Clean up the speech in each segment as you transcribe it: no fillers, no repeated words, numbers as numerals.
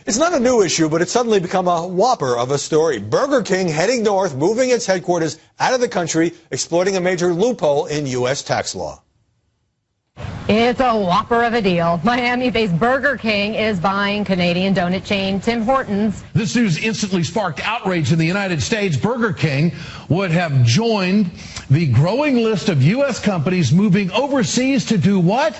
It's not a new issue, but it's suddenly become a whopper of a story. Burger King heading north, moving its headquarters out of the country, exploiting a major loophole in U.S. tax law. It's a whopper of a deal. Miami-based Burger King is buying Canadian donut chain Tim Hortons. This news instantly sparked outrage in the United States. Burger King would have joined the growing list of U.S. companies moving overseas to do what?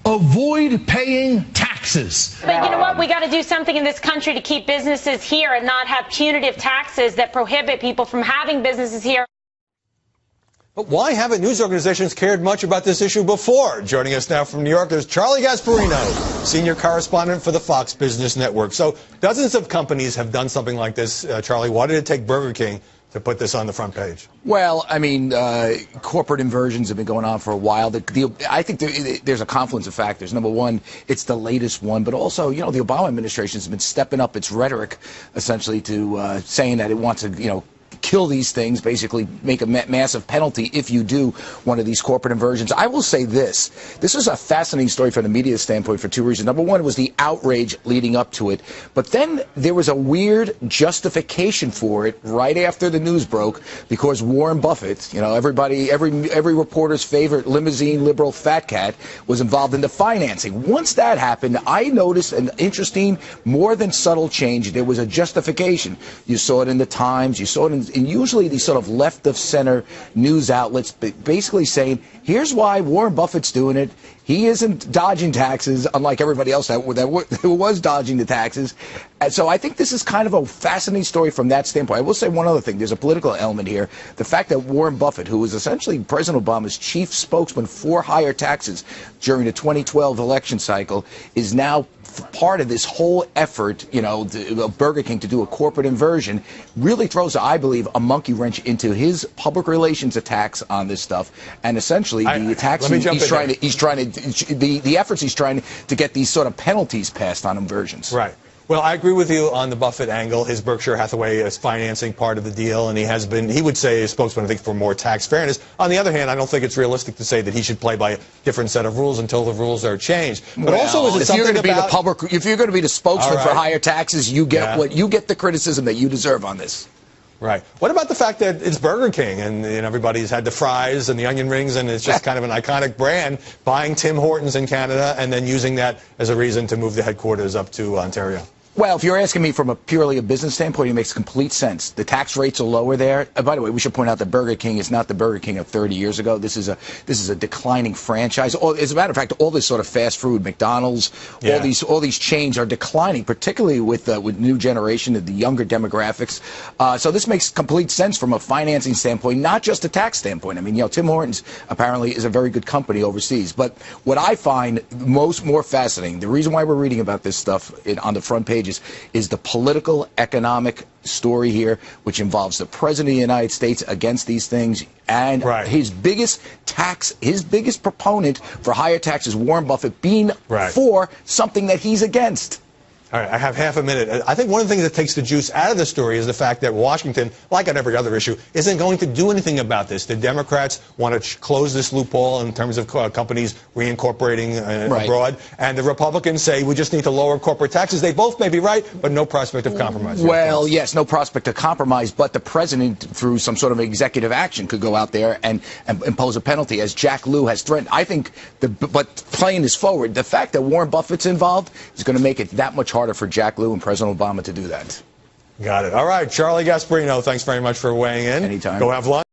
Avoid paying taxes. But you know what? We got to do something in this country to keep businesses here and not have punitive taxes that prohibit people from having businesses here. But why haven't news organizations cared much about this issue before? Joining us now from New York is Charlie Gasparino, senior correspondent for the Fox Business Network. So dozens of companies have done something like this. Charlie, why did it take Burger King to put this on the front page? Well, I mean, corporate inversions have been going on for a while. I think there's a confluence of factors. Number one, it's the latest one, but also, you know, the Obama administration has been stepping up its rhetoric, essentially, to saying that it wants to, you know, kill these things, basically make a massive penalty if you do one of these corporate inversions. I will say this. This is a fascinating story from the media standpoint for two reasons. Number one was the outrage leading up to it. But then there was a weird justification for it right after the news broke, because Warren Buffett, you know, every reporter's favorite limousine liberal fat cat, was involved in the financing. Once that happened, I noticed an interesting, more than subtle change. There was a justification. You saw it in the Times. You saw it in usually these sort of left-of-center news outlets, basically saying, here's why Warren Buffett's doing it. He isn't dodging taxes, unlike everybody else who was dodging the taxes. And so I think this is kind of a fascinating story from that standpoint. I will say one other thing. There's a political element here. The fact that Warren Buffett, who was essentially President Obama's chief spokesman for higher taxes during the 2012 election cycle, is now part of this whole effort, you know, of Burger King to do a corporate inversion, really throws, I believe, a monkey wrench into his public relations attacks on this stuff, and essentially the attacks the efforts he's trying to get these sort of penalties passed on inversions. Right. Well, I agree with you on the Buffett angle. His Berkshire Hathaway is financing part of the deal, and he would say, a spokesman, I think, for more tax fairness. On the other hand, I don't think it's realistic to say that he should play by a different set of rules until the rules are changed. But well, also, is it if you're going to be if you're going to be the spokesman for higher taxes, you get the criticism that you deserve on this. Right. What about the fact that it's Burger King and everybody's had the fries and the onion rings, and it's just kind of an iconic brand, buying Tim Hortons in Canada and then using that as a reason to move the headquarters up to Ontario? Well, if you're asking me from purely a business standpoint, it makes complete sense. The tax rates are lower there. By the way, we should point out that Burger King is not the Burger King of 30 years ago. This is a declining franchise. As a matter of fact, all this sort of fast food, McDonald's, all these chains are declining, particularly with new generation of the younger demographics. So this makes complete sense from a financing standpoint, not just a tax standpoint. I mean, you know, Tim Hortons apparently is a very good company overseas. But what I find more fascinating, the reason why we're reading about this stuff on the front page is the political, economic story here, which involves the President of the United States against these things, and his biggest proponent for higher taxes, Warren Buffett, being for something that he's against. All right, I have half a minute. I think one of the things that takes the juice out of the story is the fact that Washington, like on every other issue, isn't going to do anything about this. The Democrats want to close this loophole in terms of companies reincorporating abroad, and the Republicans say we just need to lower corporate taxes. They both may be right, but no prospect of compromise. Well, yes, no prospect of compromise, but the president, through some sort of executive action, could go out there and impose a penalty, as Jack Lew has threatened. I think, but playing this forward, the fact that Warren Buffett's involved is going to make it that much harder for Jack Lew and President Obama to do that. Got it. All right, Charlie Gasparino, thanks very much for weighing in. Anytime. Go have lunch.